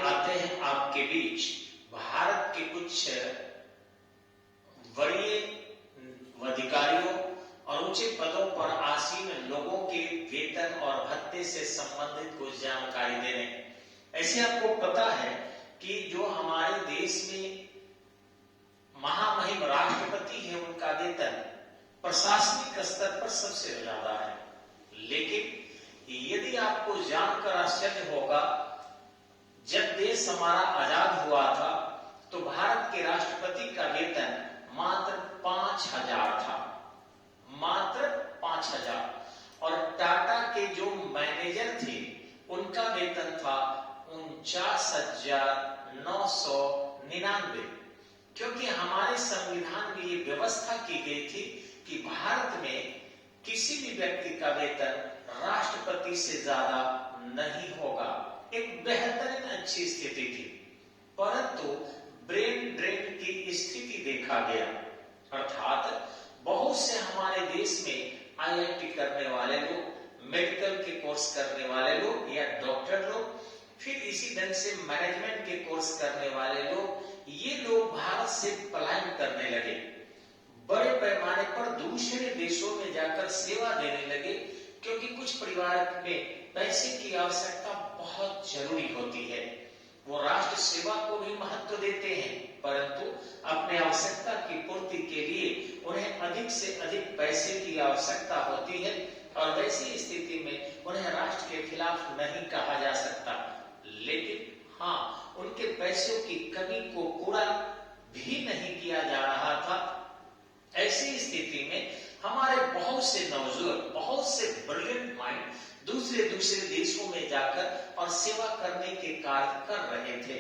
आते हैं आपके बीच भारत के कुछ वरीय अधिकारियों और ऊंचे पदों पर आसीन लोगों के वेतन और भत्ते से संबंधित कुछ जानकारी देने। ऐसे आपको पता है कि जो हमारे देश में महामहिम राष्ट्रपति है, उनका वेतन प्रशासनिक स्तर पर सबसे ज्यादा है। लेकिन यदि आपको जानकर आश्चर्य होगा, जब देश हमारा आजाद हुआ था तो भारत के राष्ट्रपति का वेतन मात्र 5,000 था, मात्र 5,000। और टाटा के जो मैनेजर थे उनका वेतन था 49,999। क्योंकि हमारे संविधान में ये व्यवस्था की गई थी कि भारत में किसी भी व्यक्ति का वेतन राष्ट्रपति से ज्यादा नहीं होगा। एक बेहतरीन अच्छी स्थिति थी, परंतु ब्रेन ड्रेन की स्थिति देखा गया, अर्थात बहुत से हमारे देश में आईआईटी करने वाले लोग, मेडिकल के कोर्स करने वाले लोग या डॉक्टर लोग, फिर इसी ढंग से मैनेजमेंट के कोर्स करने वाले लोग, ये लोग भारत से पलायन करने लगे, बड़े पैमाने पर दूसरे देशों में जाकर सेवा देने लगे। क्योंकि कुछ परिवार में पैसे की आवश्यकता बहुत जरूरी होती है, वो राष्ट्र सेवा को भी महत्व देते हैं, परंतु अपने आवश्यकता की पूर्ति के लिए उन्हें अधिक से अधिक पैसे की आवश्यकता होती है, और वैसी स्थिति में उन्हें राष्ट्र के खिलाफ नहीं कहा जा सकता। लेकिन हाँ, उनके पैसों की कमी को पूरा भी नहीं किया जा रहा था। ऐसी स्थिति में हमारे बहुत से नौजवान, बहुत से ब्रिलियंट माइंड दूसरे देशों में जाकर और सेवा करने के कार्य कर रहे थे।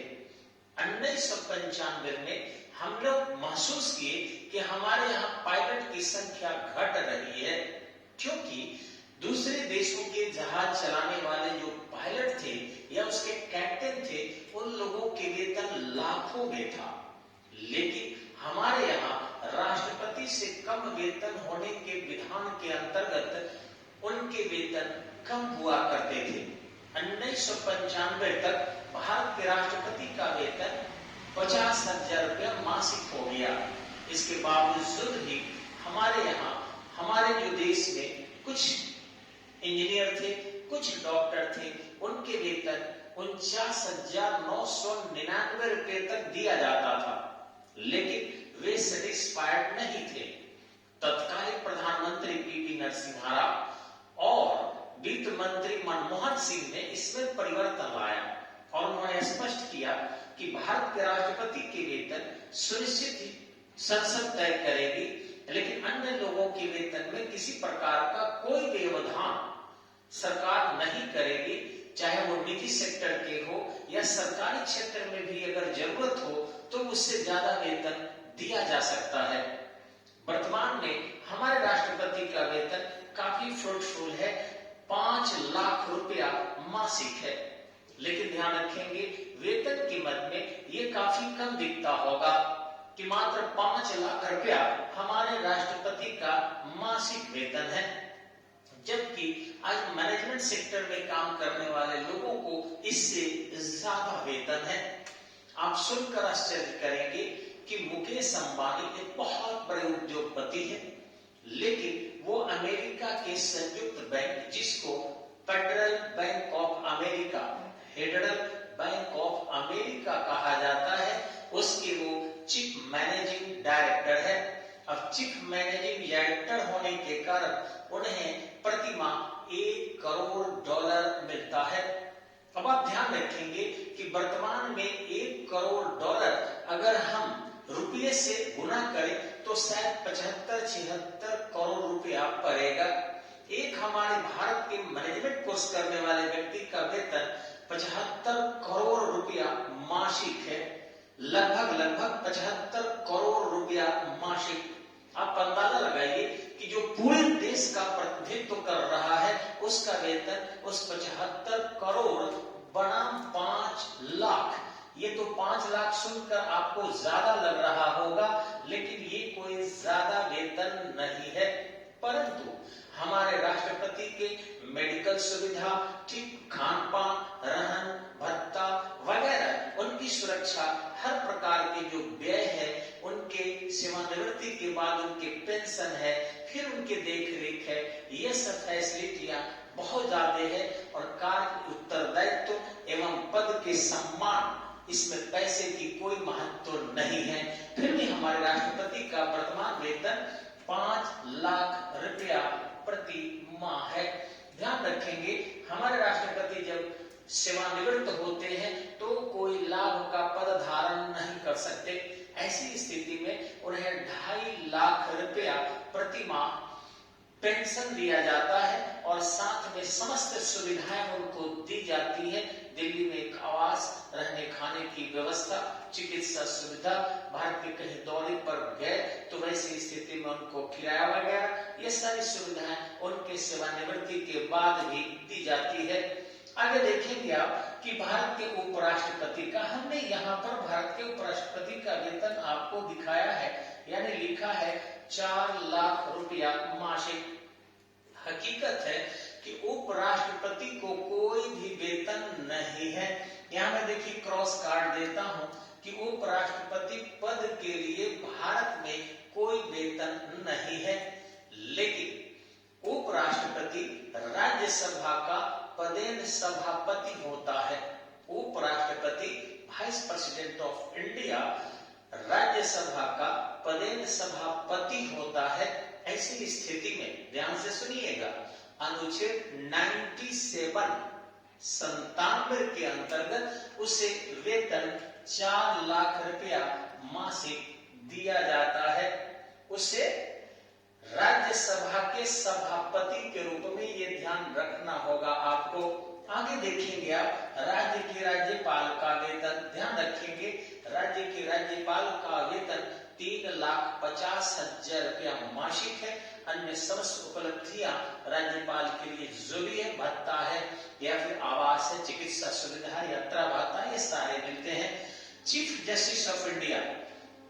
1995 में हम लोग महसूस किए कि हमारे यहाँ पायलट की संख्या घट रही है, क्योंकि दूसरे देशों के जहाज चलाने वाले जो पायलट थे या उसके कैप्टन थे, उन लोगों के वेतन लाखों में था। लेकिन हमारे यहाँ राष्ट्रपति से कम वेतन होने के विधान के अंतर्गत उनके वेतन कम हुआ करते थे। 1995 तक भारत के राष्ट्रपति का वेतन 50,000 रुपया मासिक हो गया। इसके बावजूद भी हमारे यहाँ, हमारे जो देश में कुछ इंजीनियर थे, कुछ डॉक्टर थे, उनके वेतन 49,999 रुपये तक दिया जाता था, लेकिन वे सेटिस्फाइड नहीं थे। तत्कालीन प्रधानमंत्री पीवी नरसिम्हा राव और वित्त मंत्री मनमोहन सिंह ने इसमें परिवर्तन लाया और उन्होंने स्पष्ट किया कि भारत के राष्ट्रपति के वेतन सुनिश्चित संसद तय करेगी, लेकिन अन्य लोगों के वेतन में किसी प्रकार का कोई व्यवधान सरकार नहीं करेगी, चाहे वो निजी सेक्टर के हो या सरकारी क्षेत्र में भी अगर जरूरत हो तो उससे ज्यादा वेतन दिया जा सकता है। वर्तमान में हमारे राष्ट्रपति का वेतन काफी फ्रूटफुल है, 5 लाख रुपया मासिक है। लेकिन ध्यान रखेंगे, वेतन की मद में ये काफी कम दिखता होगा कि मात्र 5 लाख रुपया हमारे राष्ट्रपति का मासिक वेतन है, जबकि आज मैनेजमेंट सेक्टर में काम करने वाले लोगों को इससे ज्यादा वेतन है। आप सुनकर आश्चर्य करेंगे कि मुकेश अंबानी एक बहुत बड़े उद्योगपति है, लेकिन वो अमेरिका के संयुक्त बैंक, जिसको federal bank of America, federal bank of America कहा जाता है, उसके वो चीफ मैनेजिंग डायरेक्टर है। अब चीफ मैनेजिंग डायरेक्टर होने के कारण उन्हें प्रति माह $1 करोड़ मिलता है। अब आप ध्यान रखेंगे कि वर्तमान में $1 करोड़ अगर हम रुपये से गुना करें तो शायद 75-76 करोड़ रुपया पड़ेगा। एक हमारे भारत के मैनेजमेंट कोर्स करने वाले व्यक्ति का वेतन 75 करोड़ रुपया मासिक है, लगभग 75 करोड़ रुपया मासिक। आप अंदाजा लगाइए कि जो पूरे देश का प्रतिनिधित्व कर रहा है उसका वेतन उस 75 करोड़ बनाम 5 लाख, ये तो 5 लाख सुनकर आपको ज्यादा लग रहा होगा, लेकिन ये कोई ज्यादा वेतन नहीं है। परंतु हमारे राष्ट्रपति के मेडिकल सुविधा, ठीक खान पान, रहन भत्ता वगैरह सेवानिवृत्ति के बाद उनके पेंशन है, फिर उनके देख रेख है, ये सब फैसिलिटियां बहुत ज्यादा है। और कार्य उत्तरदायित्व एवं पद के सम्मान, इसमें पैसे की कोई महत्व नहीं है। फिर भी हमारे राष्ट्रपति का वर्तमान वेतन 5 लाख रुपया प्रति माह है। ध्यान रखेंगे, हमारे राष्ट्रपति जब सेवानिवृत्त होते हैं तो कोई लाभ का पद धारण नहीं कर सकते। ऐसी स्थिति में उन्हें 2.5 लाख रुपया प्रति माह पेंशन दिया जाता है और साथ में समस्त सुविधाएं उनको दी जाती है। दिल्ली में एक आवास, रहने खाने की व्यवस्था, चिकित्सा सुविधा, भारत के कहीं दौरे पर गए तो वैसी स्थिति में उनको किराया वगैरह, ये सारी सुविधाएं उनके सेवानिवृत्ति के बाद भी दी जाती है। आगे देखेंगे आप कि भारत के उपराष्ट्रपति का, हमने यहाँ पर भारत के उपराष्ट्रपति का वेतन आपको दिखाया है, यानी लिखा है 4 लाख रुपया मासिक। हकीकत है कि उपराष्ट्रपति को कोई भी वेतन नहीं है। यहाँ मैं देखिए क्रॉस कार्ड देता हूँ कि उपराष्ट्रपति पद के लिए भारत में कोई वेतन नहीं है, लेकिन उपराष्ट्रपति राज्यसभा का पदेन सभापति होता है। उपराष्ट्रपति vice president of India Rajya Sabha का पदेन सभापति होता है। ऐसी स्थिति में ध्यान से सुनिएगा, अनुच्छेद 97 के अंतर्गत उसे वेतन 4 लाख रुपया मासिक दिया जाता है। उसे राज्यसभा के सभापति के रूप में ये ध्यान रखना होगा आपको। आगे देखेंगे आप राज्य के राज्यपाल का वेतन। ध्यान रखेंगे, राज्य के राज्यपाल का वेतन 3,50,000 रुपया मासिक है। अन्य समस्त उपलब्धियां राज्यपाल के लिए जो भी है, भत्ता है या फिर आवास है, चिकित्सा सुविधा, यात्रा भत्ता, ये सारे मिलते हैं। Chief justice of India,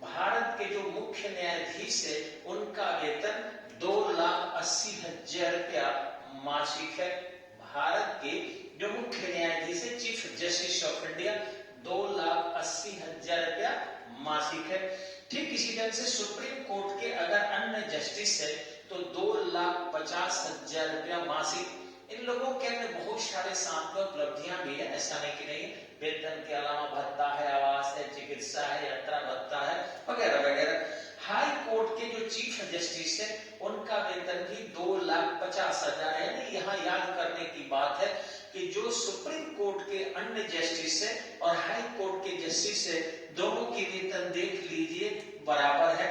Bharat के जो मुख्य न्यायाधीश है, उनका वेतन 2,80,000 रुपया मासिक है। भारत के जो मुख्य न्यायाधीश है, चीफ जस्टिस ऑफ इंडिया, 2,80,000 रुपया मासिक है। ठीक इसी ढंग से सुप्रीम कोर्ट के अगर अन्य जस्टिस है तो 2,50,000 रुपया मासिक। इन लोगों के अंदर बहुत सारे साथ में उपलब्धियां भी है, ऐसा नहीं कि नहीं। वेतन के अलावा भत्ता है, आवास है, चिकित्सा है, यात्रा भत्ता है, वगैरह वगैरह। हाई कोर्ट के जो चीफ जस्टिस है, उनका वेतन भी 2,50,000 है। यहाँ याद करने की बात है कि जो सुप्रीम कोर्ट के अन्य जस्टिस है और हाई कोर्ट के जस्टिस है, दोनों की वेतन देख लीजिए बराबर है।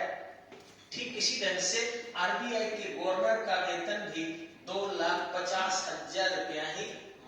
ठीक इसी ढंग से आरबीआई के गवर्नर का वेतन भी 2,50,000 रुपया ही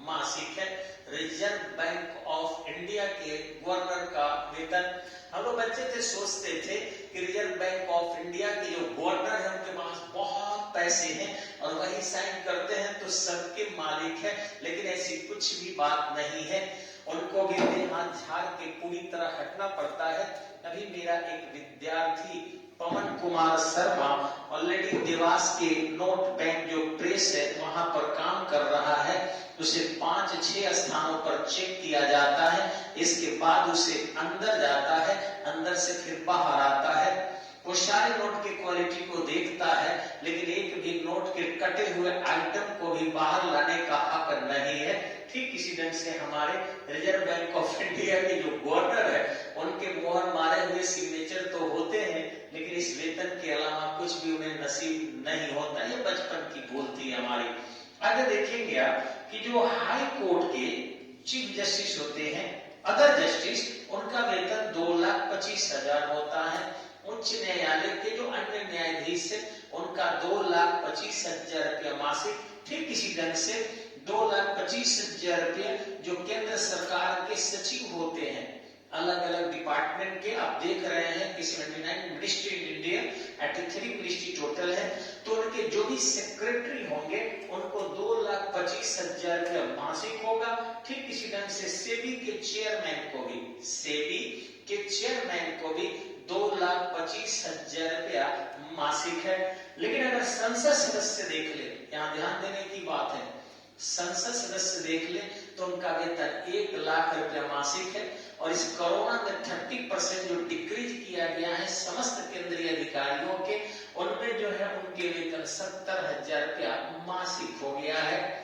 मासिक है। रिजर्व बैंक ऑफ इंडिया के गवर्नर का वेतन, हम लोग बच्चे थे सोचते थे कि रिजर्व बैंक ऑफ इंडिया के जो गवर्नर है उनके पास बहुत पैसे हैं और वही साइन करते हैं तो सबके मालिक है, लेकिन ऐसी कुछ भी बात नहीं है। उनको भी हाथ झाड़ के पूरी तरह हटना पड़ता है। अभी मेरा एक विद्यार्थी पवन कुमार शर्मा ऑलरेडी देवास के नोट बैंक जो प्रेस है वहां पर काम कर रहा है। उसे 5-6 स्थानों पर चेक किया जाता है, इसके बाद उसे अंदर जाता है, अंदर से फिर बाहर आता है। वो सारे नोट की क्वालिटी को देखता है, लेकिन एक भी नोट के कटे हुए आइटम को भी बाहर लाने का हक नहीं है। ठीक इसी ढंग से हमारे रिजर्व बैंक ऑफ इंडिया के जो गवर्नर है, उनके मोहर मारे हुए सिग्नेचर तो होते हैं, लेकिन इस वेतन के अलावा कुछ भी उन्हें नसीब नहीं होता। ये बचपन की भूल थी हमारी। आगे देखेंगे आप कि जो हाई कोर्ट के चीफ जस्टिस होते हैं, अदर जस्टिस, उनका वेतन 2,25,000 होता है। उच्च न्यायालय के जो अन्य न्यायाधीश है, उनका 2,25,000 रुपया मासिक। ठीक इसी ढंग से 2,25,000 रुपया जो केंद्र सरकार के सचिव होते हैं, अलग अलग डिपार्टमेंट के, आप देख रहे हैं कि 79 ministry in India, 83 ministry total है, तो उनके जो भी सेक्रेटरी होंगे उनको 2,25,000 रुपया मासिक होगा। ठीक इसी ढंग से सेबी के चेयरमैन को भी, सेबी के चेयरमैन को भी 2,25,000 रुपया मासिक है। लेकिन अगर संसद सदस्य देख ले, यहाँ ध्यान देने की बात है, संसद सदस्य देख ले तो उनका वेतन 1 लाख रुपया मासिक है और इस कोरोना में 30% जो डिक्रीज किया गया है समस्त केंद्रीय अधिकारियों के, उनमें जो है उनके वेतन 70,000 रुपया मासिक हो गया है।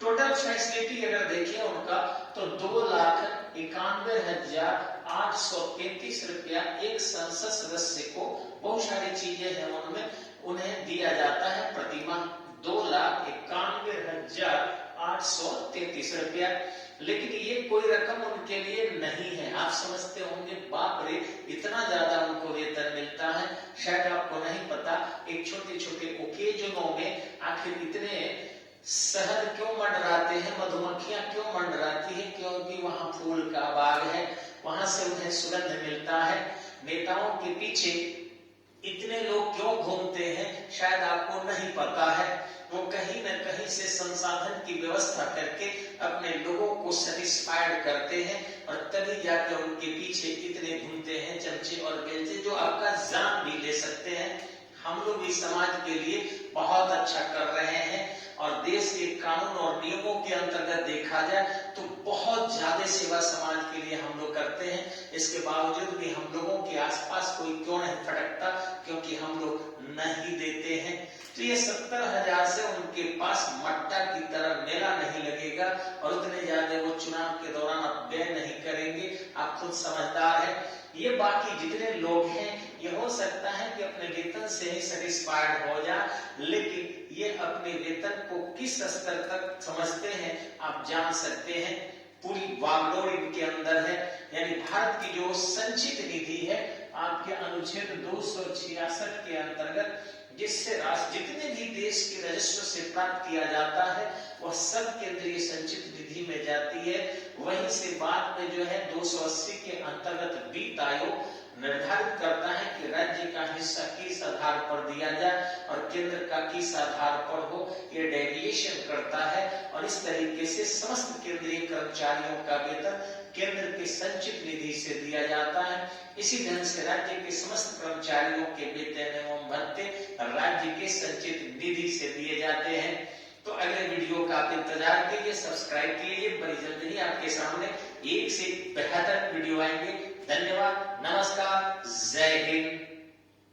टोटल फैसिलिटी अगर देखें उनका तो 2,91,833 रुपया एक संसद सदस्य को बहुत सारी चीजें हैं उनमें उन्हें दिया जाता है प्रतिमाह 2,91,833 रुपया। लेकिन ये कोई रकम उनके लिए नहीं है। आप समझते होंगे बाप रे इतना ज्यादा उनको वेतन मिलता है, शायद आपको नहीं पता। एक छोटे छोटे ओकेजनों में आखिर इतने शहद क्यों मंडराते हैं, मधुमक्खियां क्यों मंडराती है? क्योंकि वहां फूल का बाग है, वहां से उन्हें सुगंध मिलता है। नेताओं के पीछे इतने लोग क्यों घूमते हैं शायद आपको नहीं पता है। वो कहीं न कहीं से संसाधन की व्यवस्था करके अपने लोगों को सेटिस्फाइड करते हैं और तभी जाकर उनके पीछे इतने घूमते हैं चमचे और बेलचे जो आपका जान भी ले सकते हैं। हम लोग इस समाज के लिए बहुत अच्छा कर रहे हैं और देश के कानून और नियमों के अंतर्गत देखा जाए तो बहुत ज्यादा सेवा समाज के लिए हम लोग करते हैं। इसके बावजूद भी हम लोगों के आसपास कोई क्यों नहीं फटकता? क्योंकि हम लोग नहीं देते हैं। तो ये 70,000 से उनके पास मट्टा की तरह मेला नहीं लगेगा और उतने ज्यादा वो चुनाव के दौरान अब व्यय नहीं करेंगे। आप खुद समझदार है। ये बाकी जितने लोग हैं ये हो सकता है कि अपने वेतन से ही सेटिस्फाइड हो जाए, लेकिन ये अपने वेतन को किस स्तर तक समझते हैं आप जान सकते हैं। पूरी वागडोर इनके अंदर है। यानी भारत की जो संचित निधि है आपके अनुच्छेद 266 के अंतर्गत, जिससे जितने भी देश के राजस्व से प्राप्त किया जाता है वह सब केंद्रीय संचित निधि में जाती है। वहीं से बाद में जो है 280 के अंतर्गत वित्त आयोग निर्धारित करता है कि राज्य का हिस्सा किस आधार पर दिया जाए और केंद्र का किस आधार पर हो। ये डेविएशन करता है और इस तरीके से समस्त केंद्रीय कर्मचारियों का वेतन केंद्र के संचित निधि से दिया जाता है। इसी ढंग से राज्य के समस्त कर्मचारियों के वेतन एवं भत्ते राज्य के संचित निधि से दिए जाते हैं। तो अगले वीडियो का आप इंतजार कीजिए, सब्सक्राइब कीजिए। बड़ी जल्द ही आपके सामने एक से बेहतर वीडियो आएंगे। धन्यवाद, नमस्कार, जय हिंद।